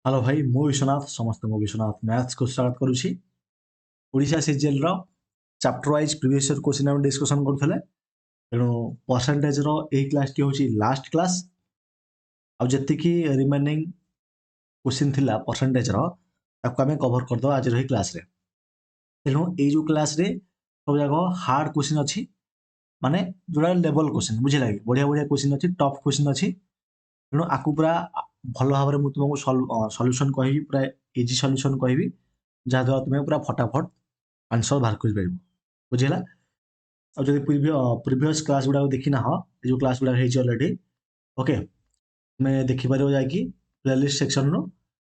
Hello भाई मु विश्वनाथ समस्त विश्वनाथ मैथ्स को स्वागत करुछि ओडिशा सीजीएल रो chapter wise previous year question हम डिस्कशन करथले तेणु परसेंटेज रो एही क्लास टी होछि लास्ट क्लास आ जति की रिमेनिंग क्वेश्चन थिला परसेंटेज रो ताको हमें कवर कर दो आज रही क्लास रे तेणु ए जो क्लास रे सब जाको हार्ड क्वेश्चन अछि माने जोड़ा लेवल क्वेश्चन बुझिला कि बढ़िया बढ़िया क्वेश्चन अछि टफ क्वेश्चन अछि तेणु आकु पूरा भल भाव में तुमको सॉल्यूशन कहबी पूरा इजी सॉल्यूशन कहबी जहाँद्वारा तुम्हें पूरा फटाफट आंसर बाहर कर पार बुझेगा और जब प्रीवियस क्लास गुड़ा देखी ना जो क्लास गुड़ा अलरेडी ओके तुम्हें देखिपर जाकि प्लेलिस्ट सेक्शन रो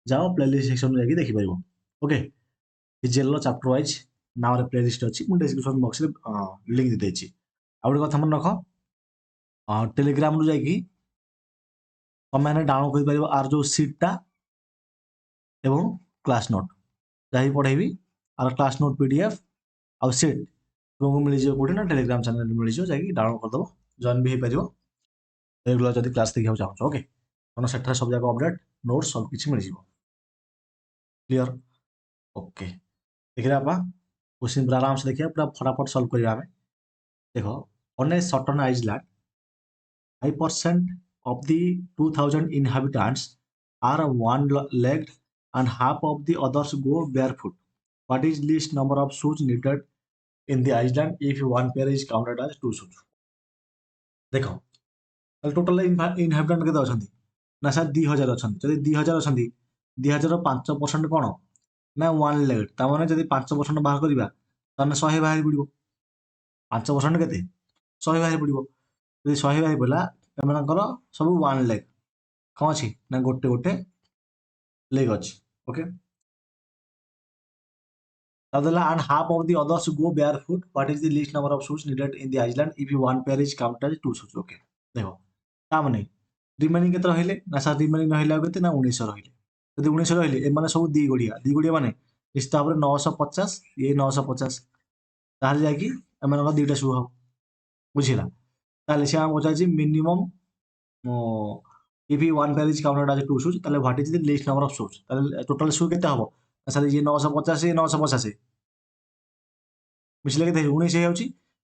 जाओ प्लेलिस्ट सेक्शन जाकि देखिपर ओके जेल चैप्टर वाइज नाम प्लेलिस्ट अच्छी मुझे डिस्क्रिप्शन बॉक्स में लिंक दे देछि आ गोटे कथा मन रख टेलीग्राम रू जाकि तुम डाउनलोड कर आर जो सीटा एवं क्लास नोट जहाँ पढ़ेबी आर क्लास नोट पीडीएफ आउ सीट तुमको मिल जाए कौटे ना टेलीग्राम चैनल मिल जाए जाकि डाउनलोड करदेव जॉइन भी हो पार रेगुलर जब क्लास देखा चाहो ओके तुम से सब जाक अपडेट नोट्स सब किसी मिल जाए क्लीयर ओके देखिए आप क्वेश्चन पूरा आराम से देखिए पूरा फटाफट सॉल्व करिया हमें देखो on a certain island 5% of the 2000 inhabitants are one-legged and half of the others go barefoot. What is least number of shoes needed in the island if one pair is counted as two shoes? देखो total इनहाबिटेंट केते अछंती ना sir 2000 अछंती जदि 2000 अछंती 2000 5% कोन ना one leg ता माने जदि 5% बाहर करिबा तने 100 बाहर पड़िबो 5% केते 100 बाहर पड़िबो जदि 100 बाहर पड़ला एमानकर सब वन लेग कौन अच्छी ना गोटे गोटे लेग अच्छी okay and half of the others go barefoot. What is the least number of shoes needed in the island if one pair is counted as two shoes? Okay. देखो ता माने remaining केते रहिले ना सर रिमेनिंग रहिले केते ना 1900 रहिले जदि 1900 रहिले ए माने सब दी गुड़िया माने निश्चित भाव 950 ये 950 ताहले जाकी एमानका दुईटा शू हो बुझिला ताहले से हम पचाछि minimum if one pair is counted as two shoes ताहले what is the least number of shoes ताहले टोटल शू केते हबो सर ये 950 ये 950 मिसले केते 19 होउची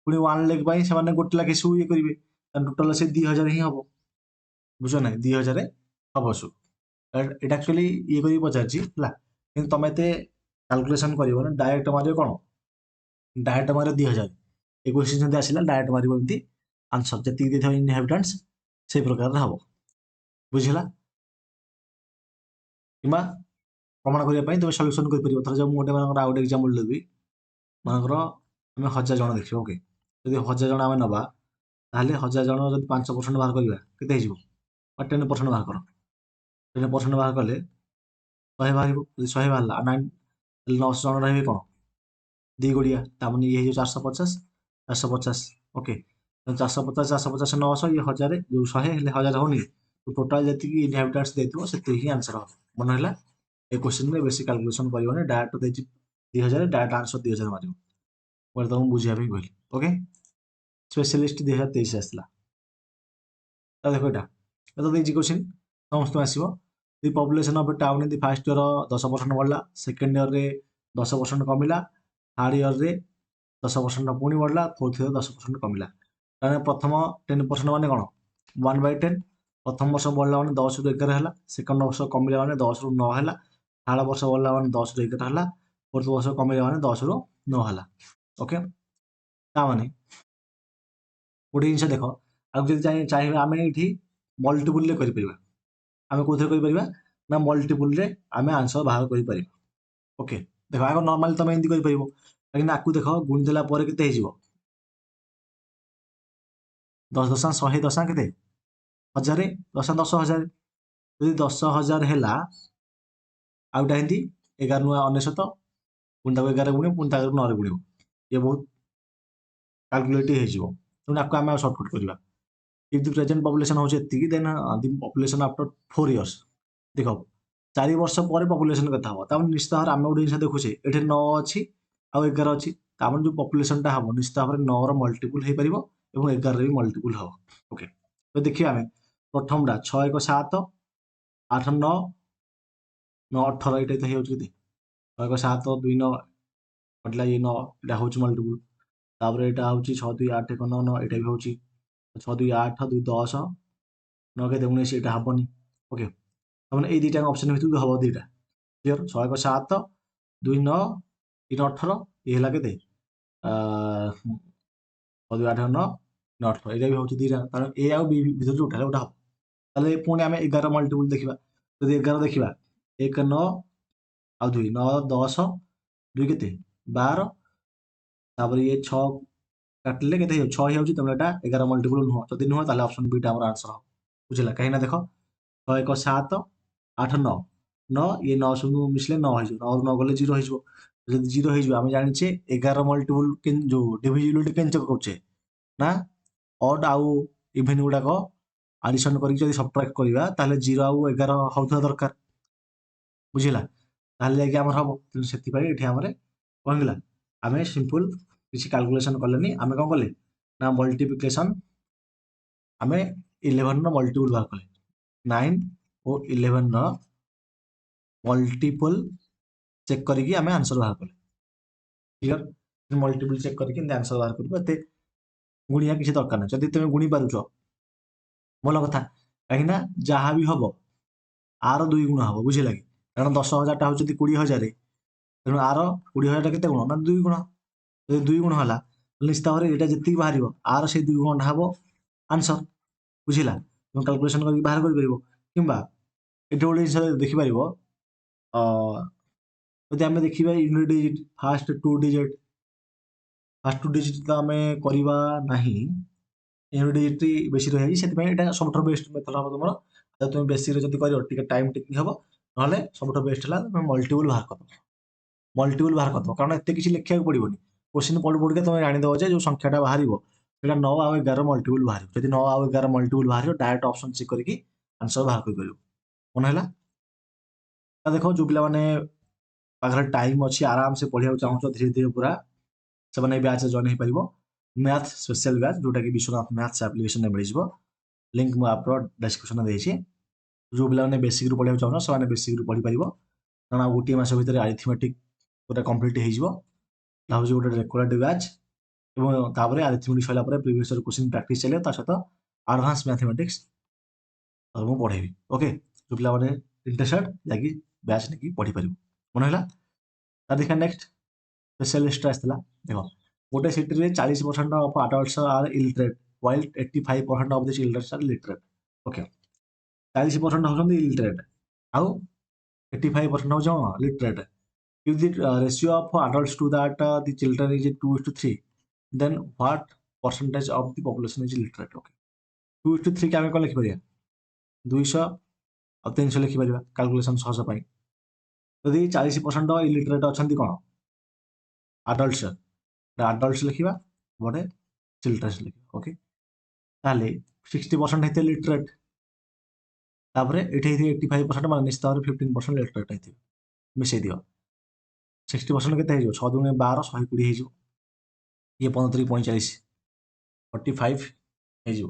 पुनी वन लेग पाई से माने गोटे लाखे शू ये करिवे टोटल से 2000 ही हबो बुझो ना 2000 हबो शू एटा एक्चुअली ये करी पचाछि हला किंतु तमे ते कैलकुलेशन करिवो ना डायरेक्ट मारियो कोन डायरेक्ट मारियो 2000 ए क्वेश्चन जदी आसिला डायरेक्ट मारियो एमती आंसर जति देथो इनहेबिटेंट्स से प्रकार हबो बुझिला किमा प्रमाण करिया पई तमे सॉल्यूशन करि परिबो थर जब मोटे मानकर आउट एग्जांपल देबी मानकर आम 1000 जन देखिए ओके जब 1000 जन आम नवा ताहले 1000 जन जब 5% बाहर करिबा केते हिजबो 10% बाहर कर 10% बाहर कले 100 बाहर जब 100 बाहरला 900 जन रहबे कोन दी गुड़िया तामने ये 450 450 ओके 450 450 900 ये 1000 जो 100 हेले 1000 होनी तो टोटल जति की इनहेबिटेंट्स देथिबो सेते ही आंसर हो मन हला ए क्वेश्चन में बेसिक कैलकुलेशन करिवने डायरेक्ट देछि 2000 डायरेक्ट आंसर 2000 मारियो मोर तुम बुझिया भी कहली ओके स्पेशलिस्ट 2023 आसला तो देखो एटा तो देछि क्वेश्चन समस्त आसीबो the population of town in the first year 10% बढ़ला सेकंड ईयर रे 10% कमिला थर्ड ईयर रे 10% पुणी बढ़ला फोर्थ ईयर 10% कमिला ताने प्रथम 10% माने कोन 1/10 प्रथम वर्ष बढ़ला माने 10 रु 11 हला सेकंड वर्ष कमिला माने 10 रु 9 हला थर्ड वर्ष बढ़ला माने 10 रु 11 हला फोर्थ वर्ष कमिला माने 10 रु 9 हला ओके ता माने गोटे जिनस देख आगे जब चाहिए आम ये मल्टीपुल कर आम कौन कर ना मल्टीपुल आम आंसर बाहर कर ओके देख आगे नॉर्मली तुम एमती कर लेकिन आपको देख गुणिदेला के 10 10 100 10 के 1000 10 10 1000 जब 10,000 है आउटा एमती 11 नुआ 19 पुणी 11 गुण पुणी 9 गुण ये बहुत कैलकुलेट हो तेणु आपको आम सर्टकट करवा if the present population होचे एतिकी then the population after 4 years देखो 4 वर्ष पर population कथा हो ताम निश्चित भाव आम गोटे जिन देखुचे एठे 9 अछि आ 11 अछि ताम जो population टा हबो निश्चित भाव 9 रो मल्टीपल हे परिबो एवं 11 रे भी मल्टीपल हबो ओके तो देखिए आमे प्रथम रा 6 1 7 8 9 9 18 ଏଇଟା ତ ହେଇଯାଉଛି କେତେ 6 1 7 2 9 କଟିଲା ଇଏ 9 ଏଇଟା ହେଉଛି ମଲ୍ଟିପୁଲ୍। ତାପରେ ଏଇଟା ହେଉଛି 6 2 8 1 9 9 ଏଇଟା ବି ହେଉଛି 6 2 8 2 10 9 କେତେ 19 ଏଇଟା ହବନି। ଓକେ ତାମାନେ ଏଇ ଦୁଇଟା ଅପସନ୍ ଭିତରୁ ହବ ଦୁଇଟା କ୍ଲିୟର 6 1 7 2 9 3 18 ଇଏ ହେଲା କେତେ 6 2 8 9 18 ଏଇଟା ବି ହେଉଛି ଦୁଇଟା କାରଣ ଏ ଆଉ ବି ଭିତରୁ ଯୋଉଟା ହେଲେ ଗୋଟେ ହବ। ତାହେଲେ ପୁଣି ଆମେ 11 ମଲ୍ଟିପୁଲ୍ ଦେଖିବା ଯଦି 11 ଦେଖିବା 1 9 ଆଉ 2 9 10 2 କେତେ 12 ତାପରେ ଇଏ 6 କାଟିଲେ କେତେ ହେଇଯାଉଛି 6 ହେଇଯାଉଛି ତେଣୁ ଏଇଟା 11 ମଲ୍ଟିପୁଲ୍ ନୁହଁ ଯଦି ନୁହଁ ତାହେଲେ ଅପସନ୍ ବିଟା ଆମର ଆନ୍ସର ହବ ବୁଝିଲା କାହିଁକି ନା ଦେଖ 6 1 7 8 9 9 ଇଏ 9 ସବୁ ମିଶିଲେ 9 ହେଇଯିବ 9 ରୁ 9 ଗଲେ 0 ହେଇଯିବ ଯଦି 0 ହେଇଯିବ ଆମେ ଜାଣିଛେ 11 ମଲ୍ଟିପୁଲ୍ ଯୋଉ ଡିଭିଜିବିଲିଟି କେମିତି ଚେକ୍ କରୁଛେ ନା ଅଡ୍ ଆଉ ଇଭେନ୍ ଗୁଡାକ ଆଡିସନ୍ କରିକି ଯଦି ସବଟ୍ରାକ୍ଟ କରିବା ତାହେଲେ 0 ଆଉ 11 ହଉଥିବା ଦରକାର ବୁଝିଲା ତାହେଲେ ଯାଇକି ଆମର ହବ ତେଣୁ ସେଥିପାଇଁ ଏଠି ଆମର କଣ ହେଲା ଆମେ ସିମ୍ପଲ୍ କିଛି କାଲକୁଲେସନ୍ କଲେନି ଆମେ କଣ କଲେ ନା ମଲ୍ଟିପ୍ଲିକେସନ୍ ଆମେ 11 ର ମଲ୍ଟିପୁଲ୍ ବାହାର କଲେ 9 ଓ 11 ର ମଲ୍ଟିପୁଲ୍ ଚେକ୍ କରିକି ଆମେ ଆନ୍ସର ବାହାର କଲେ କ୍ଲିୟର ମଲ୍ଟିପୁଲ୍ ଚେକ୍ କରିକି ଏମିତି ଆନ୍ସର ବାହାର କରିବ ଏତେ ଗୁଣିଆ କିଛି ଦରକାର ନାହିଁ ଯଦି ତୁମେ ଗୁଣି ପାରୁଛ ଭଲ କଥା କାହିଁକି ନା ଯାହା ବି ହବ ଆର 2 ଗୁଣ ହବ ବୁଝିଲା କି କାରଣ 10,000ଟା ହଉଛି 20,000 ତେଣୁ ଆର 20,000ଟା କେତେ ଗୁଣ ନା 2 ଗୁଣ ଯଦି 2 ଗୁଣ ହେଲା ନିଶ୍ଚିତ ଭାବରେ ଏଇଟା ଯେତିକି ବାହାରିବ ଆର ସେଇ 2 ଗୁଣଟା ହବ ଆନ୍ସର ବୁଝିଲା ତୁମେ କାଲକୁଲେସନ୍ କରିକି ବାହାର କରିପାରିବ କିମ୍ବା ଏଠି ଗୋଟେ ଜିନିଷ ଦେଖିପାରିବ ଯଦି ଆମେ ଦେଖିବା ୟୁନିଟ୍ ଡିଜିଟ୍ ଫାଷ୍ଟ 2 ଡିଜିଟ୍ ତ ଆମେ କରିବା ନାହିଁ ୟୁନିଟ୍ ଡିଜିଟ୍ ବେଶୀ ରହିଯାଇଛି ସେଥିପାଇଁ ଏଇଟା ସବୁଠାରୁ ବେଷ୍ଟ ମେଥଡ଼ ହବ ତୁମର ଯଦି ତୁମେ ବେଶୀରେ ଯଦି କରିବ ଟିକେ ଟାଇମ୍ ଟେକିଂ ହବ ନହେଲେ ସବୁଠାରୁ ବେଷ୍ଟ ହେଲା ତୁମେ ମଲ୍ଟିପୁଲ୍ ବାହାର କରିଦେବ ମଲ୍ଟିପୁଲ୍ ବାହାର କରିଦେବ କାରଣ ଏତେ କିଛି ଲେଖିବାକୁ ପଡ଼ିବନି କୋଶ୍ଚିନ୍ ପଢ଼ୁ ପଢ଼ୁକା ତୁମେ ଜାଣିଦେବ ଯେ ଯେଉଁ ସଂଖ୍ୟାଟା ବାହାରିବ ସେଇଟା 9 ଆଉ 11 ମଲ୍ଟିପୁଲ୍ ବାହାରିବ ଯଦି 9 ଆଉ 11 ମଲ୍ଟିପୁଲ୍ ବାହାରିବ ଡାଇରେକ୍ଟ ଅପସନ୍ ଚେକ୍ କରିକି ଆନ୍ସର ବାହାର କରିପାରିବ ମନେ ହେଲା ଦେଖ ଯେଉଁ ପିଲାମାନେ ପାଖରେ ଟାଇମ୍ ଅଛି ଆରାମସେ ପଢ଼ିବାକୁ ଚାହୁଁଛ ଧୀରେ ଧୀରେ ପୁରା ସେମାନେ এই ବ୍ୟାଚ୍ରେ ଜଏନ୍ ହେଇପାରିବ ମ୍ୟାଥ୍ ସ୍ପେଶାଲ ବ୍ୟାଚ୍ ଯେଉଁଟାକି ବିଶ୍ୱନାଥ ମ୍ୟାଥ୍ସ ଆପ୍ଲିକେସନରେ ମିଳିଯିବ ଲିଙ୍କ୍ ମୁଁ ଆପ୍ର ଡେସ୍କ୍ରିପ୍ସନରେ ଦେଇଛି ଯେଉଁ ପିଲାମାନେ ବେସିକ୍ରୁ ପଢ଼ିବାକୁ ଚାହୁଁଛ ସେମାନେ ବେସିକ୍ରୁ ପଢ଼ିପାରିବ କାରଣ ଆଉ ଗୋଟିଏ ମାସ ଭିତରେ ଆରିଥମେଟିକ୍ ପୁରା କମ୍ପ୍ଲିଟ୍ ହେଇଯିବ এটা ହେଉଛି ଗୋଟେ ରେକର୍ଡେଡ୍ ବ୍ୟାଚ୍ ଏବଂ ତାପରେ ଆରିଥମେଟିକ୍ ସରିଲା ପରେ ପ୍ରିଭିୟସ୍ ଇୟର୍ କୋଶ୍ଚିନ୍ ପ୍ରାକ୍ଟିସ୍ ଚାଲିବ ତା ସହିତ ଆଡଭାନ୍ସ ମ୍ୟାଥମେଟିକ୍ସ ମୁଁ ପଢ଼େଇବି ଓକେ ଯେଉଁ ପିଲାମାନେ ଇଣ୍ଟରେଷ୍ଟେଡ୍ ଯାଇକି ବ୍ୟାଚ୍ ନେଇକି ପଢ଼ିପାରିବ ମନେ ହେଲା ତା ଦେଖିବା ନେକ୍ସଟ ସ୍ପେଶାଲିଷ୍ଟ ଆସିଥିଲା ଦେଖ ଗୋଟେ ସିଟିରେ 40% of adults are illiterate while 85% of the children are literate okay 40% ହେଉଛନ୍ତି ଇଲିଟରେଟ୍ ଆଉ 85% ହେଉଛି କ'ଣ literate if the ratio of adults to that the children is 2:3 then what percentage of the population is literate okay 2:3 কে ଆମେ କ'ଣ ଲେଖିପାରିବା 200 ଆଉ 300 ଲେଖିପାରିବା calculation ସହଜ ପାଇଁ ଯଦି 40% ଇଲିଟରେଟ୍ ଅଛନ୍ତି କ'ଣ ଆଡଲ୍ଟସ୍ ଲେଖିବା ଗୋଟେ ଚିଲଡ୍ରେନ୍ସ ଲେଖିବା ଓକେ ତାହେଲେ 60% ହେଇଥିବେ ଲିଟରେଟ୍ ତାପରେ ଏଠି ହେଇଥିବେ 85% ମାନେ ନିଶ୍ଚିତ ଭାବରେ 15% ଲିଟରେଟ୍ ହେଇଥିବେ ମିଶେଇ ଦିଅ 60% କେତେ ହେଇଯିବ 6 ଦୁଗୁଣେ 12 120 ହେଇଯିବ ଇଏ 15 45 45 ହେଇଯିବ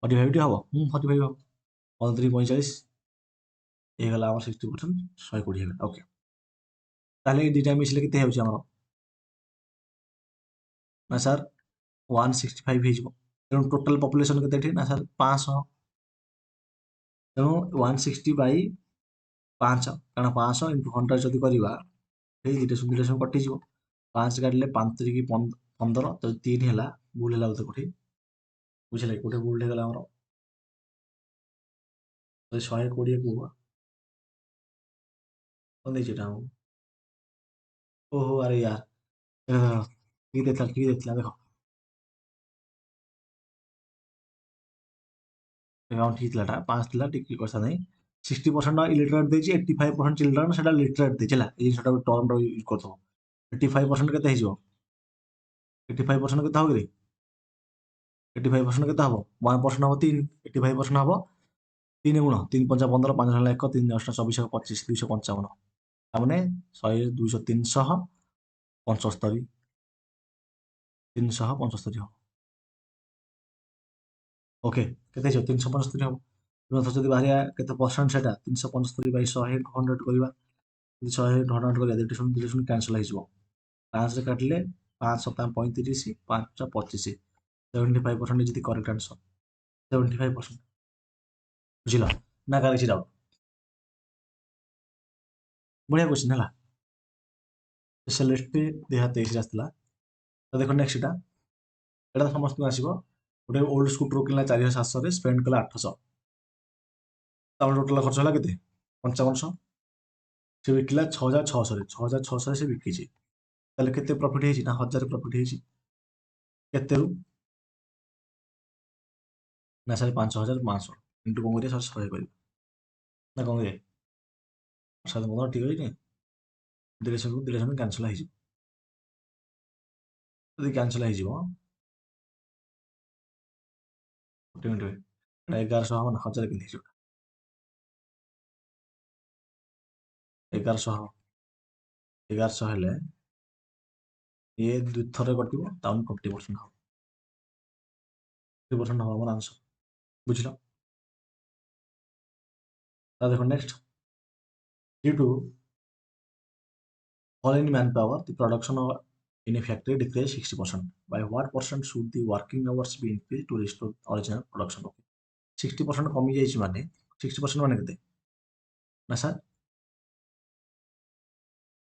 45 ଟି ହବ 45 ହବ 15 45 ହେଇଗଲା ଆମର 60% 120 ହେଇଗଲା ଓକେ ତାହେଲେ ଏଇ ଦୁଇଟା ମିଶିଲେ କେତେ ହେଉଛି ଆମର ନା ସାର୍ 165 ହେଇଯିବ ତେଣୁ ଟୋଟାଲ ପପୁଲେସନ୍ କେତେ ଏଠି ନା ସାର୍ 500 ତେଣୁ 160 ବାଇ 5 କାରଣ 500 ଇଣ୍ଟୁ 100 ଯଦି କରିବା ଏଇ ଦୁଇଟା ସବୁ କଟିଯିବ 5 କାଟିଲେ 5 ତିରିକି 15 ଯଦି 3 ହେଲା ଭୁଲ ହେଲା ବୋଧେ କୋଉଠି ବୁଝିଲେ କୋଉଠି ଭୁଲ ହେଇଗଲା ଆମର ଯଦି 120 କୁ କ'ଣ ଦେଇଛି ଏଟା ଓହୋ ଆରେ ୟାର ଠିକ୍ ଦେଇଥିଲା ଦେଖ ଏକାଉଣ୍ଟ ଠିକ୍ ଥିଲା 5 ଥିଲା ଟିକେ କଥା ନାହିଁ 60% ଇଲିଟରେଟ୍ ଦେଇଛି 85% ଚିଲଡ୍ରେନ୍ ସେଟା ଲିଟରେଟ୍ ଦେଇଛି ହେଲା ଏଇ ଜିନିଷଟା ଟର୍ମଟା ୟୁଜ୍ କରିଥିବ 85% କେତେ ହେଇଯିବ 85% କେତେ ହବ କି 85% କେତେ ହବ 1% ହବ 3 85% ହବ 3 ଗୁଣ 3 5 15 5 ହେଲା 1 3 10 24 25 255 ତାମାନେ 100 200 300 75 375 ହବ ଓକେ କେତେ ହେଇଯିବ 375 ହବ ଯଦି ବାହାରିବା କେତେ ପରସେଣ୍ଟ ସେଟା 375/100 କରିବା, ଯଦି 100 କରିବା ଦୁଇଟି ଶୂନ କ୍ୟାନସଲ ହେଇଯିବ। 5ରେ କାଟିଲେ 5 7 35, 5 25, 75% ଯଦି କରେକ୍ଟ ଆନ୍ସର 75%। ବୁଝିଲ ନା କାହାର କିଛି ଡାଉଟ୍? ବଢ଼ିଆ କ୍ୱେଶ୍ଚିନ୍ ହେଲା। ସ୍ପେଶାଲିଷ୍ଟ 2023 ଆସିଥିଲା। ତ ଦେଖ ନେକ୍ସଟ ଏଇଟା ତ ସମସ୍ତଙ୍କୁ ଆସିବ। ଗୋଟେ ଓଲ୍ଡ ସ୍କୁଟର କିଣିଲା 4700 ସ୍ପେଣ୍ଡ କଲା 800, ତାପରେ ଟୋଟାଲ ଖର୍ଚ୍ଚ ହେଲା କେତେ? 5500। ସେ ବିକିଲା 6600, 6600 ସେ ବିକିଛି। ତାହେଲେ କେତେ ପ୍ରଫିଟ୍ ହେଇଛି? ନା 1000 ପ୍ରଫିଟ୍ ହେଇଛି। କେତେରୁ? ନା ସାର୍ 5500 ଇଣ୍ଟୁ କ'ଣ କରିବା? 100 କରିବା ନା କ'ଣ କରିବା? 7 ଠିକ୍ ଅଛି। 150 କ୍ୟାନସଲ ହେଇଯିବ। ଯଦି କ୍ୟାନସଲ ହେଇଯିବ 1100 ହବ ନା? 1000 କେମିତି ହେଇଯିବ? 1100 ହେଲେ ଇଏ 2 ଥରରେ କଟିବ, ତାହେଲେ 50% ହବ। 50% ହବ ଆମର ଆନ୍ସର। ବୁଝିଲ? ଦେଖो next, due to fall in manpower, the production of in a factory decreased 60%. By what percent should the working hours be increased to restore original production? 60% କମି ଯାଇଛି ମାନେ 60% ମାନେ କେତେ? ନା ସାର୍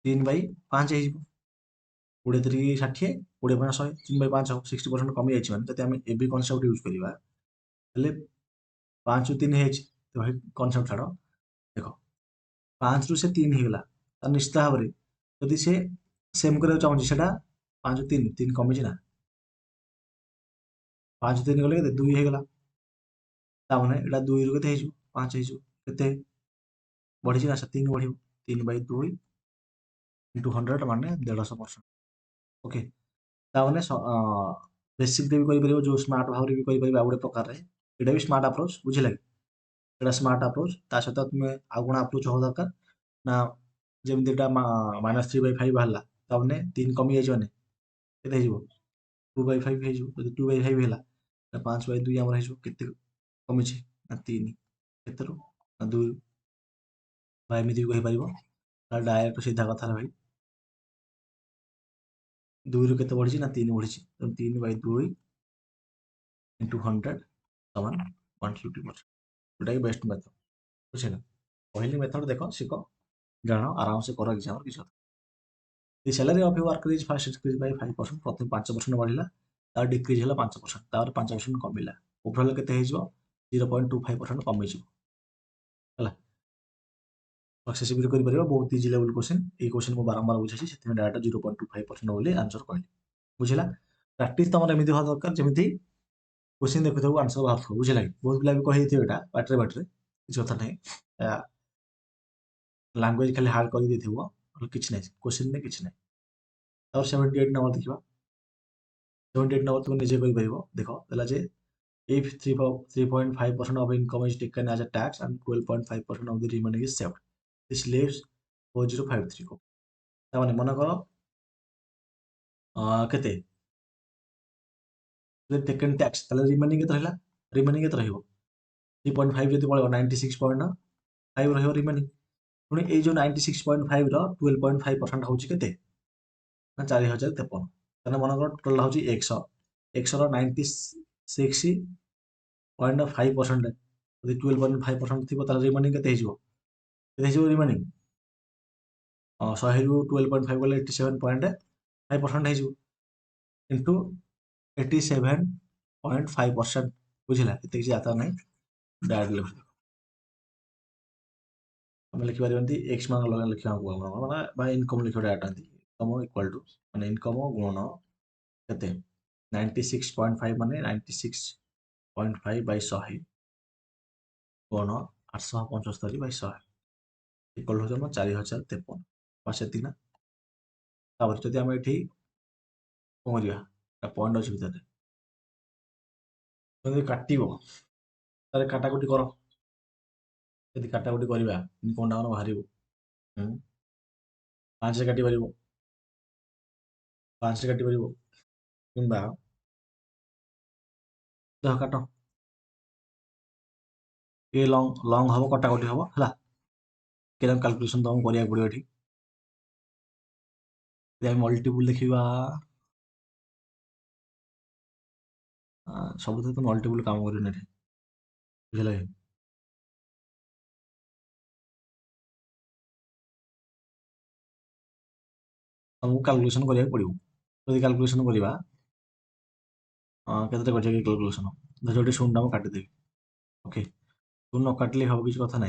3/5 ହେଇଯିବ। 20 3 60, 20 5 100, 3/5 ହବ। 60% କମି ଯାଇଛି ମାନେ ଯଦି ଆମେ ଏବେ କନସେପ୍ଟ ୟୁଜ୍ କରିବା ହେଲେ 5 ରୁ 3 ହେଇଛି। ତ ଭାଇ କନସେପ୍ଟ ଛାଡ଼, ଦେଖ 5 ରୁ ସେ 3 ହେଇଗଲା, ତାର ନିଶ୍ଚିତ ଭାବରେ ଯଦି ସେ ସେମ୍ କରିବାକୁ ଚାହୁଁଛି ସେଟା 5 ରୁ 3 କମିଛି ନା। 5 ରୁ 3 ଗଲେ କେତେ? 2 ହେଇଗଲା। ତାମାନେ ଏଇଟା 2 ରୁ କେତେ ହେଇଯିବ? 5 ହେଇଯିବ। କେତେ ବଢିଛି ନା? 3 ବଢିବ। 3/2 ଇଣ୍ଟୁ 100 ମାନେ 150%। ଓକେ, ତାମାନେ ବେସିକ୍ରେ ବି କରିପାରିବ, ଯେଉଁ ସ୍ମାର୍ଟ ଭାବରେ ବି କରିପାରିବ ଆଉ ଗୋଟେ ପ୍ରକାରରେ। ଏଇଟା ବି ସ୍ମାର୍ଟ ଆପ୍ରୋଚ୍, ବୁଝିଲା କି? ଏଇଟା ସ୍ମାର୍ଟ ଆପ୍ରୋଚ୍। ତା ସହିତ ତୁମେ ଆଉ କ'ଣ ଆପ୍ରୋଚ୍ ହବା ଦରକାର ନା, ଯେମିତି ଏଇଟା -3/5 ବାହାରିଲା, ତାମାନେ 3 କମି ଯାଇଛି ମାନେ କେତେ ହେଇଯିବ? 2/5 ହେଇଯିବ। ଯଦି 2/5 ହେଲା 5/2 ଆମର ହେଇଯିବ। କେତେ କମିଛି? ନା 3। କେତେରୁ? ନା 2ରୁ। ବା ଏମିତି ବି କହିପାରିବ, ଡାଇରେକ୍ଟ ସିଧା କଥାରେ ଭାଇ 2ରୁ କେତେ ବଢିଛି? ନା 3 ବଢିଛି। 3/2 ଇଣ୍ଟୁ 100 ସମାନ 150%। ଯୋଉଟା କି ବେଷ୍ଟ ମେଥड। ବୁଝିଲ? କହିଲି ମେଥड ଦେଖ, ଶିଖ, ଜାଣ, ଆରାମସେ କର ଏକ୍ସାମ୍। କିଛି କଥା। The salary of a worker is first increased by 5%. ପ୍ରଥମେ 5% ବଢିଲା, ତାପରେ ଡିକ୍ରିଜ୍ ହେଲା 5%, ତାପରେ 5% କମିଲା। ଓଭରଅଲ୍ କେତେ ହେଇଯିବ? 0.25% କମିଯିବ। ହେଲା, ସକ୍ସେସିଭଲି କରିପାରିବ। ବହୁତ ଇଜି ଲେଭେଲ କ୍ୱେଶ୍ଚିନ୍। ଏଇ କ୍ୱେଶ୍ଚିନ୍ ମୁଁ ବାରମ୍ବାର ବୁଝାଇଛି, ସେଥିପାଇଁ ଡାଇରେକ୍ଟ 0.25% ବୋଲି ଆନ୍ସର କହିଲି। ବୁଝିଲା? ପ୍ରାକ୍ଟିସ୍ ତମର ଏମିତି ହବା ଦରକାର ଯେମିତି କ୍ୱେଶ୍ଚିନ୍ ଦେଖୁଥିବୁ ଆନ୍ସର ବାହାରୁଥିବ। ବୁଝିଲା କି? ବହୁତ ପିଲା ବି କହିଦେଇଥିବେ ଏଇଟା ବାଟରେ ବାଟରେ, କିଛି କଥା ନାହିଁ। ଲାଙ୍ଗୁଏଜ ଖାଲି ହାର୍ଡ କରିଦେଇଥିବ, କିଛି ନାହିଁ କ୍ୱେଶ୍ଚିନ୍ରେ, କିଛି ନାହିଁ। ତାପରେ 78 ନମ୍ବର ଦେଖିବା। 78 ନମ୍ବର ତୁମେ ନିଜେ କରିପାରିବ। ଦେଖ ଦେଲା ଯେ if 3.5% of income is taken as a tax and 12.5% of the remaining is saved, this leaves 4053। ତାମାନେ ମନେକର କେତେ ଯଦି ଟେକେନ୍ ଟ୍ୟାକ୍ସ, ତାହେଲେ ରିମେନିଂ କେତେ ରହିଲା? ରିମେନିଂ କେତେ ରହିବ? 3.5 ଯଦି ପଳେଇବ 96.5 ରହିବ ରିମେନିଂ। ପୁଣି ଏଇ ଯେଉଁ 96.5 ର 12.5% ହେଉଛି କେତେ? ନା 4053। ତାହେଲେ ମନେକର ଟୋଟାଲ ହେଉଛି 100। 100ର 96.5% ଯଦି 12.5% ଥିବ, ତାହେଲେ ରିମେନିଂ କେତେ ହେଇଯିବ? କେତେ ହେଇଯିବ ରିମେନିଂ? 100ରୁ 12.5 ଗଲେ 87.5% ହେଇଯିବ ଇଣ୍ଟୁ 87.5%। ବୁଝିଲା? ଏତେ କିଛି ଯାତ୍ରା ନାହିଁ, ଡାଇରେକ୍ଟ ଲେଖ। ଆମେ ଲେଖିପାରିବା ଏମିତି ଏକ୍ସ ମାନ ଲେଖିବା ବା ଇନକମ୍ ଲେଖିବା ଡାଇରେକ୍ଟ। ଇନକମ୍ ଇକ୍ୱାଲ୍ ଟୁ ମାନେ ଇନକମ୍ ଗୁଣନ କେତେ? 96.5 ମାନେ 96.5/100 ଗୁଣ 875/100 ଇକ୍ୱାଲ୍ ହେଉଛି ଆମର 4053। ବାସ୍ ଏତିକି ନା? ତାପରେ ଯଦି ଆମେ ଏଠି କ'ଣ କରିବା? ପଏଣ୍ଟ ଅଛି ଭିତରେ, ଯଦି କାଟିବ ତାହେଲେ କାଟାକୁଟି କର। ଯଦି କାଟାକୁଟି କରିବା ଇନକମ୍ଟା ଆମର ବାହାରିବ 5ରେ କାଟିପାରିବ, 5ରେ କାଟିପାରିବ, କିମ୍ବା ଦେଖ କାଟ ये लॉन्ग लॉन्ग हम कटाकटी हम है कैलकुलेसन तुमको करा पड़ो ये मल्टीपुल देखा सब तो मल्टीपुल काम कर बुझल तुमको कैलकुलेसन करा पड़ो जब कैलकुलेसन करवा केते कर कैलकुलेसन जो शून्य मुझे काटिदेवी ओके शून्य न काटिले हम किसी कथा ना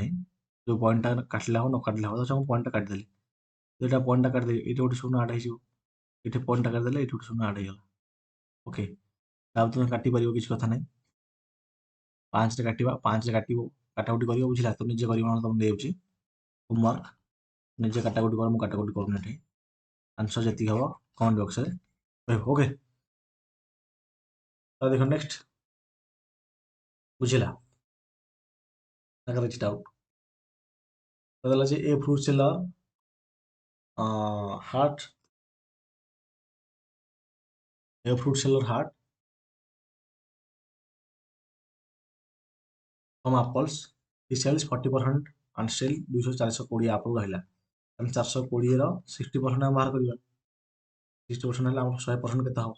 जो पॉइंटा काटिले हम न काटिले हम तो पॉइंटा काटिदेली जो पॉइंटा काटिदेली ये गोटे शून्य आड हो पॉइंटा काटिदेले ये गोटे शून्य आड हो ओके तुम काटिपर किसी कथा ना 5 रे काटिबा 5 रे काटिबो काटाकुटी करियो बुझिला तो निजे करियो तुम देउची होमवर्क निजे काटाकुटी कर मु काटाकुटी करूनी एठी आंसर जति हबो कमेंट बॉक्स रे कहबो ओके तो देखो नेक्स्ट बुझिला अगर କିଛି डाउट तो देला जे a fruit seller had a fruit seller had some apples he sells 40% and sell 200 420 apple ରହିଲା ଆମେ 420 ର 60% ଆମେ ବାହାର କରିବା 60% ହେଲେ ଆମର 100% କେତେ ହବ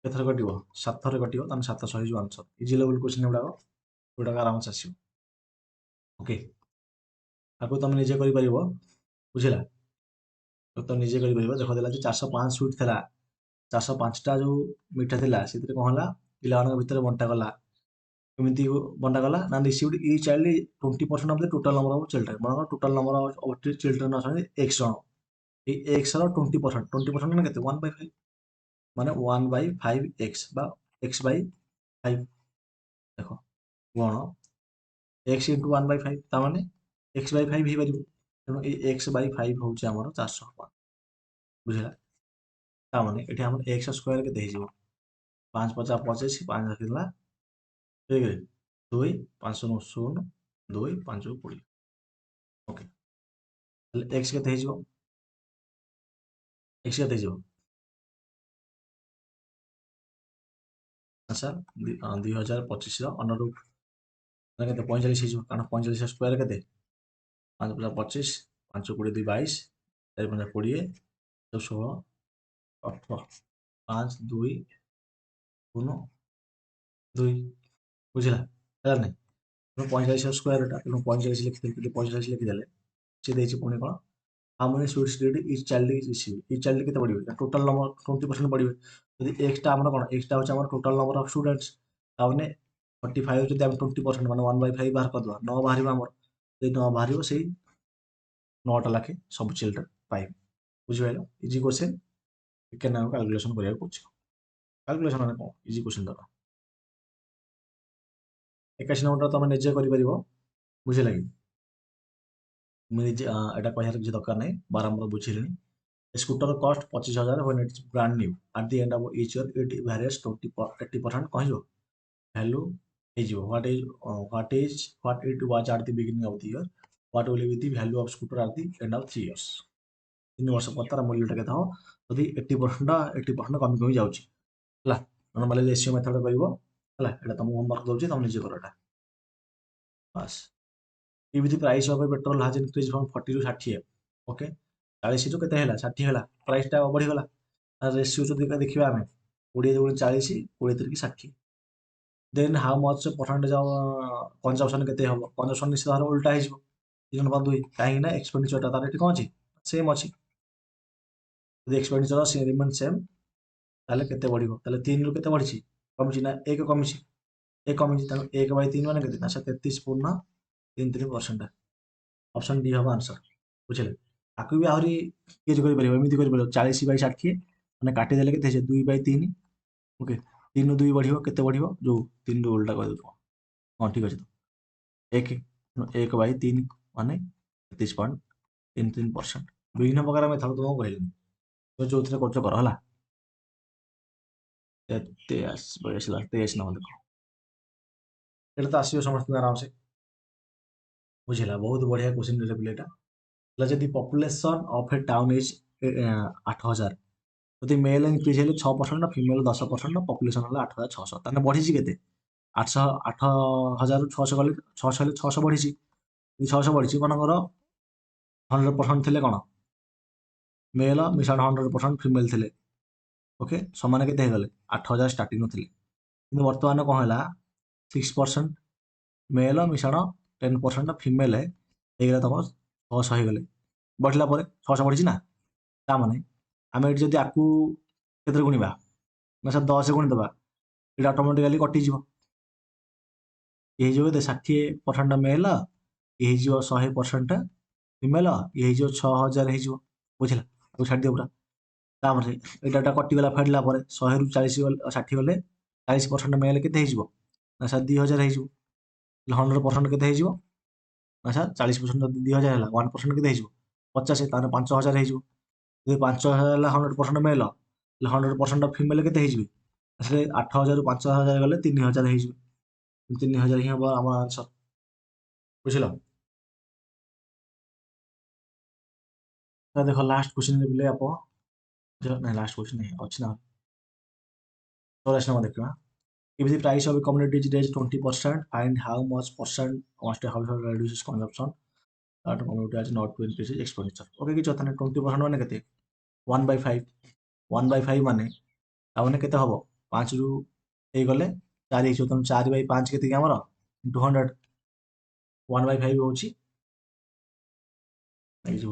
କେଥର କଟିବ 7 ଥର କଟିବ ତାହେଲେ 700 ହେଇଯିବ ଆନ୍ସର ଇଜି ଲେଭେଲ क्वेश्चन ଗୁଡାକ ଆରାମସେ ଆସିବ ଓକେ ଆକୁ ତମେ ନିଜେ କରିପାରିବ ବୁଝିଲା ତ ତମେ ନିଜେ କରିପାରିବ ଦେଖ ଦେଲା ଯେ 405 ସୁଇଟ୍ ଥିଲା 405ଟା ଯୋଉ ମିଠା ଥିଲା ସେଥିରେ କଣ ହେଲା ପିଲାମାନଙ୍କ ଭିତରେ ବଣ୍ଟା ଗଲା କେମିତି ବଣ୍ଟା ଗଲା ନା ରିସିଭଡ୍ each child 20% of the total number of children ମାନେ total number of children ଅଛନ୍ତି x ଜଣ এই x ର 20% 20% ମାନେ କେତେ 1/5 ମାନେ 1/5x বা x by 5 ଦେଖ ଗୁଣ x into 1/5 ତା ମାନେ x by 5 ହେଇପାରିବ ତେଣୁ ଏଇ x by 5 ହଉଛି ଆମର 405 ବୁଝିଲା ତା ମାନେ ଏଠି ଆମର x ସ୍କ୍ୱାର କେତେ ହେଇଯିବ 5 50 25 5 ହେଲା ठीक है 2 5 9 0 2 5 20 ओके ତାହେଲେ x କେତେ ହେଇଯିବ x କେତେ ହେଇଯିବ ଆଚ୍ଛା 2025 ର ଅନର ରୁଟ୍ କେତେ 45 ହେଇଯିବ କାରଣ 45 ସ୍କ୍ୱାର କେତେ 5 50 25 5 20 2 22 4 5 20 16 18 5 2 1 2 ବୁଝିଲା ହେଲା ନାଇଁ ତେଣୁ 45 ସ୍କ୍ୱାରଟା ତେଣୁ 45 ଲେଖିଦେଲେ 45 ଲେଖିଦେଲେ ସେ ଦେଇଛି ପୁଣି କ'ଣ how many sweets did each child receive each child କେତେ ପଡ଼ିବ ଟୋଟାଲ ନମ୍ବର 20% ପଡ଼ିବ ଯଦି x ଟା ଆମର କ'ଣ x ଟା ହେଉଛି ଆମର ଟୋଟାଲ ନମ୍ବର ଅଫ ଷ୍ଟୁଡେଣ୍ଟସ୍ ତାମାନେ 45 ଯଦି ଆମେ 20% ମାନେ 1/5 ବାହାର କରିଦେବା 9 ବାହାରିବ ଆମର ଯଦି 9 ବାହାରିବ ସେଇ 9ଟା ଲେଖେ ସବୁ ଚିଲଡ୍ରେନ୍ ପାଇବେ ବୁଝିପାରିଲ ଇଜି କ୍ୱେଶ୍ଚନ୍ ଟିକେ ନାଁ କାଲକୁଲେସନ୍ କରିବାକୁ ପଡୁଛି କାଲକୁଲେସନ୍ ମାନେ କ'ଣ ଇଜି କ୍ୱେଶ୍ଚନ୍ ଦବା 81 ନମ୍ବରଟା ତମେ ନିଜେ କରିପାରିବ ବୁଝିଲା କି ମୁଁ ନିଜେ ଏଇଟା କହିବାର କିଛି ଦରକାର ନାହିଁ ବାରମ୍ବାର ବୁଝିଲିଣି scooter cost 25,000 when it's brand new at the end of each year it varies 80% କହିବ value ହେଇଯିବ what it was at the beginning of the year what will be the value of scooter at the end of 3 years 3 ବର୍ଷ ପରେ ତାର ମୂଲ୍ୟଟା କେତେ ହବ ଯଦି 80% କମି କମି ଯାଉଛି ହେଲା ନର୍ମାଲି ରେସିଓ ମେଥଡ କରିବ ହେଲା ଏଟା ତମକୁ ହୋମୱାର୍କ ଦଉଛି ତମେ ନିଜେ କର ଏଟା ବାସ୍ if the price of a petrol has increased from 40 to 60 okay 40 ରୁ କେତେ ହେଲା 60 ହେଲା ପ୍ରାଇସଟା ବଢିଗଲା ରେସିଓ ଯଦି ଦେଖିବା ଆମେ 20 ଦୁଗୁଣେ 40 20 ତିରିକି 60 ଦେନ୍ ହାଉ ମଚ୍ ପରସେଣ୍ଟେଜ କନଜମ୍ପସନ୍ କେତେ ହବ କନଜମ୍ପସନ୍ ନିଶ୍ଚିତ ଭାବରେ ଉଲ୍ଟା ହେଇଯିବ 3/2 କାହିଁକି ନା ଏକ୍ସପେଣ୍ଡିଚରଟା ତାର ଏଠି କ'ଣ ଅଛି ସେମ୍ ଅଛି ଯଦି ଏକ୍ସପେଣ୍ଡିଚର ରିମେନ୍ ସେମ୍ ତାହେଲେ କେତେ ବଢିବ ତାହେଲେ 3 ରୁ କେତେ ବଢିଛି କମିଛି ନା 1 କମିଛି 1 କମିଛି ତେଣୁ 1/3 ମାନେ କେତେ ନା 33.33% ଅପସନ୍ ଡି ହବ ଆନ୍ସର ବୁଝିଲେ ଆକୁ ବି ଆହୁରି ଇଏ କରିପାରିବ ଏମିତି କରିପାରିବ 40/60 ମାନେ କାଟିଦେଲେ କେତେ ହେଇଯିବ 2/3 ଓକେ 3 ରୁ 2 ବଢିବ କେତେ ବଢିବ ଯୋଉ 3 ରୁ ଓଲଟା କରିଦେଉଥିବ ହଁ ଠିକ ଅଛି ତ 1/3 ମାନେ 33.33% ବିଭିନ୍ନ ପ୍ରକାର ମେଥଡ ତୁମକୁ କହିଲେନି ତ ଯୋଉଥିରେ କରୁଛ କର ହେଲା 23 ନମ୍ବର ଦେଖ ଏଇଟା ତ ଆସିବ ସମସ୍ତଙ୍କୁ ଆରାମସେ ବୁଝିଲା ବହୁତ ବଢିଆ କ୍ୱେଶ୍ଚନ ଦେଲେ ପିଲାଟା ଯଦି population of A town is 8,000 ଯଦି ମେଲ୍ ଇନକ୍ରିଜ୍ ହେଲେ 6% ଫିମେଲ୍ 10% ପପୁଲେସନ୍ ହେଲା 8,600 ତାହେଲେ ବଢିଛି କେତେ 8,000 ରୁ 600 ଗଲେ 600 ହେଲେ 600 ବଢ଼ିଛି। ଯଦି 600 ବଢ଼ିଛି ମନେକର 100% ଥିଲେ କ'ଣ ମେଲ୍ ମିଶାଣ 100% ଫିମେଲ୍ ଥିଲେ। ଓକେ, ସମାନ କେତେ ହେଇଗଲେ 8,000 ଷ୍ଟାର୍ଟିଂରୁ ଥିଲେ। କିନ୍ତୁ ବର୍ତ୍ତମାନ କ'ଣ ହେଲା 6% ମେଲ୍ ମିଶାଣ 10% ଫିମେଲ୍ ହେଇଗଲା ତମର 600 ହେଇଗଲେ। ବଢ଼ିଲା ପରେ 600 ବଢ଼ିଛି ନା, ତାମାନେ ଆମେ ଏଠି ଯଦି ଆକୁ କେତେରେ ଗୁଣିବା ନା ସାର୍ 10 ଗୁଣିଦେବା, ଏଇଟା ଅଟୋମେଟିକାଲି କଟିଯିବ। ଇଏ ହେଇଯିବ କେତେ 60% ମେଲ୍, ଇଏ ହେଇଯିବ 100% ଫିମେଲ୍, ଇଏ ହେଇଯିବ 6,000 ହେଇଯିବ। ବୁଝିଲା, ତାକୁ ଛାଡ଼ିଦିଅ ପୁରା। ତାପରେ ଏଇଟା କଟିଗଲା ଫେରିଲା ପରେ 100ରୁ 60 ଗଲେ 40% ମେଲ୍ କେତେ ହେଇଯିବ ନା ସାର୍ 2,000 ହେଇଯିବ। 100% କେତେ ହେଇଯିବ ନା ସାର୍ 40% ଯଦି 2,000 ହେଲା 1% କେତେ ହେଇଯିବ 50, ତାହେଲେ 5,000 ହେଇଯିବ। ଯଦି 5,000 ହେଲା 100% ମେଲ୍, ହେଲେ 100% ଫିମେଲ୍ କେତେ ହେଇଯିବେ, ସେ 8,000ରୁ 5,000 ଗଲେ 3,000 ହେଇଯିବେ। 3,000 ହିଁ ହବ ଆମର ଆନ୍ସର। ବୁଝିଲ? ଦେଖ ଲାଷ୍ଟ क्वेश्चन बोले आप नहीं, लास्ट क्वेश्चन नहीं अच्छी ना 84 नंबर देखिए। If the price of a commodity is raised 20%, find how much percent cost household reduces consumption that commodity has not to increase expenditure. Okay, कि चौथा 20% माने केते 1/5 1/5 माने ताने केते हबो 5 रु ए गले 4 हिसो तम 4/5 केते कि हमर 200 1/5 होची नहीं जो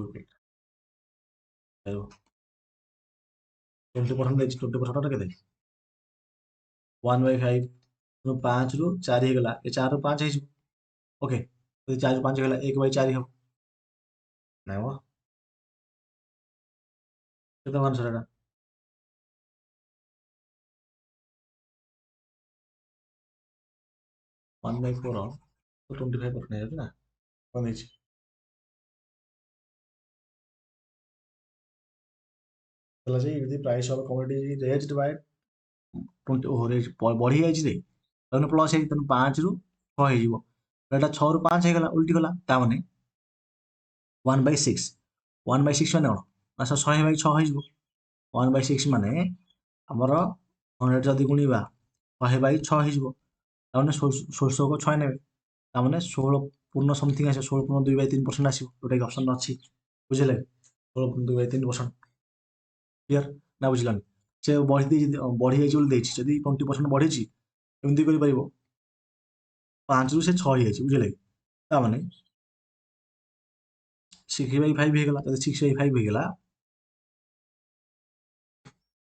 20% देछि 20% टा केते 1/5 5 रु 4 ହେଇଗଲା, ଏ 4 ରୁ 5 ହେଇଯିବ। ଓକେ, ଯଦି 4 ରୁ 5 ହେଇଗଲା 1/4 ହବ। ନାଇଁ ମ କେତେ ଆନ୍ସର ଏଟା 1/4 25% ହେଇଯାଉଛି ନା, କ'ଣ ହେଇଛି ହେଲା ଯେ ଯଦି price of commodity raised Bai 20 ଓହୋ ରେଜ୍ ବଢ଼ି ଯାଇଛି ରେ, ତାହେଲେ ପ୍ଲସ୍ ହେଇଛି, ତେଣୁ 5 ରୁ 6 ହେଇଯିବ। ଏଇଟା 6 ରୁ 5 ହେଇଗଲା ଉଲ୍ଟି ଗଲା, ତାମାନେ 1/6 1/6 ମାନେ କ'ଣ ନା 100/6 ହେଇଯିବ। 1/6 ମାନେ ଆମର 100 ଯଦି ଗୁଣିବା 100/6 ହେଇଯିବ, ତାମାନେ 16କୁ 6 ନେବେ, ତାମାନେ 16 ପୂର୍ଣ୍ଣ ସମଥିଙ୍ଗ ଆସିବ, 16 ପୂର୍ଣ୍ଣ 2/3% ଆସିବ, ଯୋଉଟାକି ଅପସନ୍ ଅଛି। ବୁଝିଲେ, 16 ପୂର୍ଣ୍ଣ 2/3%। କ୍ଲିୟର ନା ବୁଝିଲାନି? ସେ ବଢ଼ିଯାଇଛି ବୋଲି ଦେଇଛି, ଯଦି 20% ବଢ଼ିଛି ଏମିତି କରିପାରିବ 5 ରୁ ସେ 6 ହେଇଯାଇଛି। ବୁଝିଲେ, ତାମାନେ 6/5 ହେଇଗଲା। ଯଦି 6/5 ହେଇଗଲା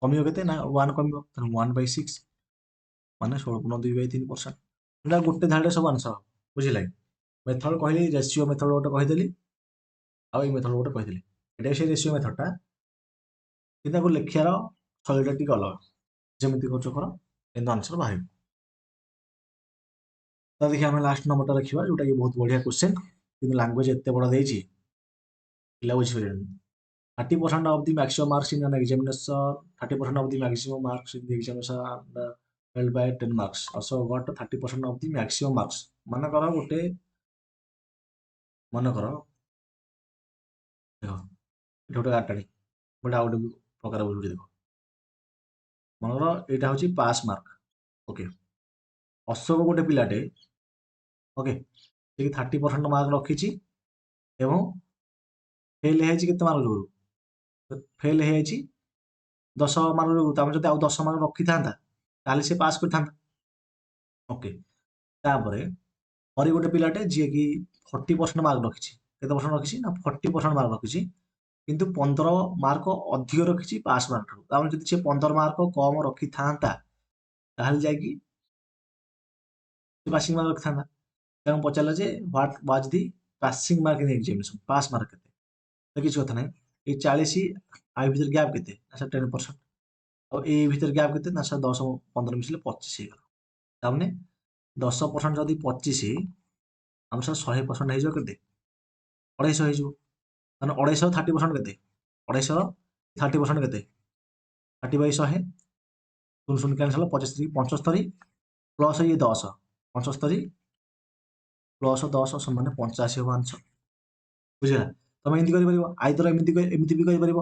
କମିବ କେତେ ନା 1 କମିବ, ତେଣୁ 1/6 ମାନେ 16 ପୂର୍ଣ୍ଣ 2/3%। ଏଇଟା ଗୋଟେ ଧାଡ଼ିରେ ସବୁ ଆନ୍ସର। ବୁଝିଲେ, ମେଥଡ଼ କହିଲି, ରେସିଓ ମେଥଡ଼ ଗୋଟେ କହିଦେଲି, ଆଉ ଏଇ ମେଥଡ଼ ଗୋଟେ କହିଦେଲି। ଏଇଟା ସେ ରେସିଓ ମେଥଡ଼ଟା, କିନ୍ତୁ ତାକୁ ଲେଖିବାର ଶୈଳୀଟା ଟିକେ ଅଲଗା। ଯେମିତି କରୁଛ କର, କିନ୍ତୁ ଆନ୍ସର ବାହାରିବ। ତ ଦେଖିବା ଆମେ ଲାଷ୍ଟ ନମ୍ବରଟା ଦେଖିବା, ଯୋଉଟାକି ବହୁତ ବଢ଼ିଆ କ୍ୱେଶ୍ଚେନ୍, କିନ୍ତୁ ଲାଙ୍ଗୁଏଜ ଏତେ ବଡ଼ ଦେଇଛି ପିଲା ବୁଝିପାରିବେନି। 30% of the maximum marks in an examination, 30% of the maximum marks in the examination held by 10 marks. Also got 30% of the maximum marks. ମନେକର ଗୋଟେ ମନେକର ଦେଖ ଏଠି ଗୋଟେ ଗାଟାଣି ଗୋଟେ ଆଉ ଗୋଟେ ପ୍ରକାର ବୁଝୁଛି ଦେଖ, ମନେକର ଏଇଟା ହଉଛି ପାସ୍ ମାର୍କ। ଓକେ, ଅଶୋକ ଗୋଟେ ପିଲାଟେ ଓକେ ସେ 30% ମାର୍କ ରଖିଛି ଏବଂ ଫେଲ୍ ହେଇଯାଇଛି କେତେ ମାର୍କ ଯୋଗୁରୁ, ଫେଲ୍ ହେଇଯାଇଛି 10 ମାର୍କ ଯୋଗୁରୁ। ତାପରେ ଯଦି ଆଉ 10 ମାର୍କ ରଖିଥାନ୍ତା ତାହେଲେ ସେ ପାସ୍ କରିଥାନ୍ତା। ଓକେ, ତାପରେ ହରି ଗୋଟେ ପିଲାଟେ ଯିଏକି 40% ମାର୍କ ରଖିଛି, କେତେ ପରସେଣ୍ଟ ରଖିଛି ନା 40% ମାର୍କ ରଖିଛି, କିନ୍ତୁ 15 ମାର୍କ ଅଧିକ ରଖିଛି ପାସ୍ ମାର୍କ ଠାରୁ। ତାପରେ ଯଦି ସେ 15 ମାର୍କ କମ ରଖିଥାନ୍ତା ତାହେଲେ ଯାଇକି ପାସିଂ ମାର୍କ ରଖିଥାନ୍ତା। ତାଙ୍କୁ ପଚାରିଲା ଯେ what was the passing mark in examination, pass mark କେତେ, ତ କିଛି କଥା ନାହିଁ। ଏଇ 40 ଆ ଭିତରେ ଗ୍ୟାପ୍ କେତେ ନା ସାର୍ 10%, ଆଉ ଏଇ ଭିତରେ ଗ୍ୟାପ୍ କେତେ ନା ସାର୍ 10 15 ମିଶିଲେ 25 ହେଇଗଲା। ତାମାନେ 10% ଯଦି 25 ଆମ ସାର୍ 100% ହେଇଯିବ କେତେ 250 ହେଇଯିବ। ମାନେ 250 30% କେତେ 250 30% କେତେ 30/100 0 କ୍ୟାନ୍ସଲ 75 ପ୍ଲସ୍ ଇଏ 10 75 ପ୍ଲସ୍ 10 ସମାନ 85 ହବ ଆନ୍ସର। ବୁଝିଲା, ତମେ ଏମିତି କରିପାରିବ, ଆଇଦର ଏମିତି ବି କରିପାରିବ,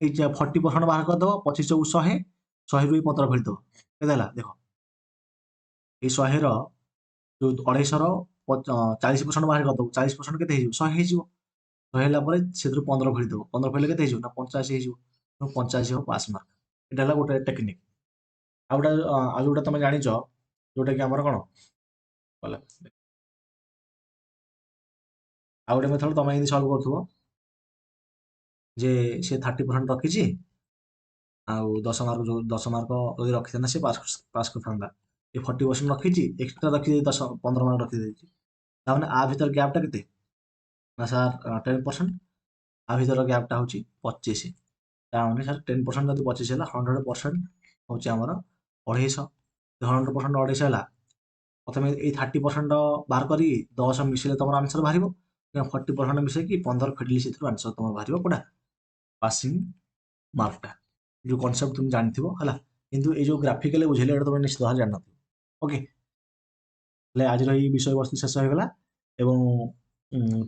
ଏଇ 40% ବାହାର କରିଦବ, 25 ଚଉକୁ 100 100 ରୁ 15 ଫେରିଦବ, କେତେ ହେଲା ଦେଖ, এই 100 जो 250 40% बाहर करदବୁ 40% केते ହେଇଯିବ 100 ହେଇଯିବ 100 ହେଲା ପରେ ସେଥିରୁ 15 ଫେରିଦବ 15 ଫେରିଲେ କେତେ ହେଇଯିବ ନା 85 ହେଇଯିବ ତେଣୁ 85 ହବ ପାସ୍ ମାର୍କ। ଏଇଟା ହେଲା ଗୋଟେ ଟେକ୍ନିକ୍। ଆଉ ଯୋଉଟା ତମେ ଜାଣିଛ ଯୋଉଟା କି ଆମର କଣ ଗଲା ଆଉ ଗୋଟେ ମେଥଡ଼ ତମେ ଏମିତି ସଲ୍ଭ କରୁଥିବ ଯେ ସେ 30% ରଖିଛି ଆଉ 10 ମାର୍କ ଯଦି ରଖିଥାନ୍ତା ସେ ପାସ୍ କରିଥାନ୍ତା। ଏ 40% ରଖିଛି ଏକ୍ସଟ୍ରା ରଖିଦେଇ 15 ମାର୍କ ରଖିଦେଇଛି ତାମାନେ ଆ ଭିତରେ ଗ୍ୟାପ୍ଟା କେତେ ନା ସାର୍ 10%। ଆ ଭିତର ଗ୍ୟାପ୍ଟା ହେଉଛି 25। ତାମାନେ ସାର୍ 10% ଯଦି 25 ହେଲା 100% ହେଉଛି ଆମର 250। 100% 250 ହେଲା ପ୍ରଥମେ ଏଇ 30% ବାହାର କରିକି 10 ମିଶିଲେ ତମର ଆନ୍ସର ବାହାରିବ 40% ମିଶେଇକି 15 ଫେରିଲେ ସେଥିରୁ ଆନ୍ସର ତମର ବାହାରିବ କୋଉଟା ପାସିଂ ମାର୍କଟା। ଯୋଉ କନସେପ୍ଟ তুমি ଜାଣିଥିବ ହେଲା କିନ୍ତୁ এই ଯୋଉ ଗ୍ରାଫିକାଲି ବୁଝେଇଲେ ଏଟା ତମେ ନିଶ୍ଚିତ ଭାବରେ ଜାଣିନଥିବ। ଓକେ ହେଲେ ଆଜିର ଏଇ ବିଷୟବସ୍ତୁ ଶେଷ ହେଇଗଲା ଏବଂ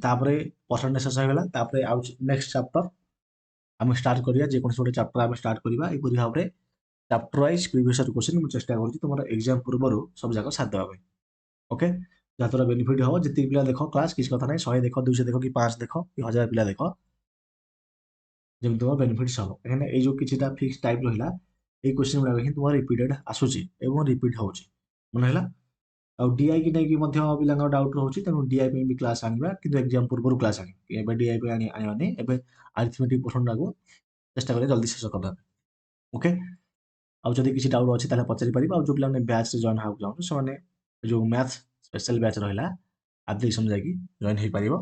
ତାପରେ ପରସେଣ୍ଟେଜ ଶେଷ ହେଇଗଲା ତାପରେ ଆଉ ନେକ୍ସଟ ଚାପ୍ଟର ଆମେ ଷ୍ଟାର୍ଟ କରିବା ଯେକୌଣସି ଗୋଟେ ଚାପ୍ଟର ଆମେ ଷ୍ଟାର୍ଟ କରିବା ଏହିପରି ଭାବରେ chapter wise previous year question ମୁଁ ଚେଷ୍ଟା କରୁଛି ତୁମର ଏକ୍ସାମ ପୂର୍ବରୁ ସବୁ ଯାକ ସାରି ଦେବା ପାଇଁ। ଓକେ ଯାହାଦ୍ୱାରା ବେନିଫିଟ୍ ହବ ଯେତିକି ପିଲା ଦେଖ କ୍ଲାସ୍ କିଛି କଥା ନାହିଁ 100 ଦେଖ 200 ଦେଖ କି 5 ଦେଖ କି 1000 ପିଲା ଦେଖ ଯେମିତି ତୁମର ବେନିଫିଟ୍ସ ହବ କାହିଁକିନା ଏଇ ଯୋଉ କିଛିଟା ଫିକ୍ସ ଟାଇପ ରହିଲା ଏଇ କ୍ୱେଶ୍ଚିନ୍ ଗୁଡ଼ାକ ହିଁ ତୁମର ରିପିଟେଡ୍ ଆସୁଛି ଏବଂ ରିପିଟ୍ ହେଉଛି ମନେ ହେଲା। ଆଉ ଡିଆଇ କି ନେଇକି ମଧ୍ୟ ପିଲାଙ୍କର ଡାଉଟ୍ ରହୁଛି ତେଣୁ ଡିଆଇ ପାଇଁ ବି କ୍ଲାସ୍ ଆଣିବା କିନ୍ତୁ ଏକ୍ସାମ ପୂର୍ବରୁ କ୍ଲାସ୍ ଆଣିବା ଏବେ ଡିଆଇ ପାଇଁ ଆଣିବାନି ଏବେ ଆରିଥମେଟିକ୍ ପୋର୍ସନଟାକୁ ଚେଷ୍ଟା କରିବା ଜଲ୍ଦି ଶେଷ କରିଦେବା ଓକେ। ଆଉ ଯଦି କିଛି ଡାଉଟ୍ ଅଛି ତାହେଲେ ପଚାରି ପାରିବ ଆଉ ଯୋଉ ପିଲାମାନେ ବ୍ୟାଚ୍ରେ ଜଏନ୍ ହେବାକୁ ଚାହୁଁଛନ୍ତି ସେମାନେ ଯୋଉ ମ୍ୟାଥ୍ ସ୍ପେଶାଲ ବ୍ୟାଚ୍ ରହିଲା ଆପ୍ଲିକେସନ ଯାଇକି ଜଏନ୍ ହେଇପାରିବ।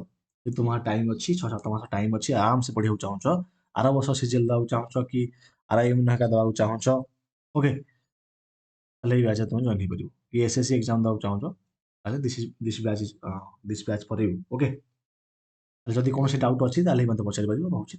ଯଦି ତୁମର ଟାଇମ୍ ଅଛି 6-7 ମାସ ଟାଇମ୍ ଅଛି ଆରାମସେ ପଢ଼ିବାକୁ ଚାହୁଁଛ ଆର ବର୍ଷ ସିଜିଏଲ୍ ଦେବାକୁ ଚାହୁଁଛ କି ଆର୍ଆଇ ହେକା ଦେବାକୁ ଚାହୁଁଛ ଓକେ ତାହେଲେ ଏଇ ବ୍ୟାଚ୍ରେ ତୁମେ ଜଏନ୍ ହେଇପାରିବ କି ଏସ୍ଏସ୍ସି ଏକ୍ଜାମ୍ ଦେବାକୁ ଚାହୁଁଛ ତାହେଲେ this batch for you okay. ଯଦି କୌଣସି ଡାଉଟ୍ ଅଛି ତାହେଲେ ମୋତେ ପଚାରି ପାରିବ ରହୁଛି।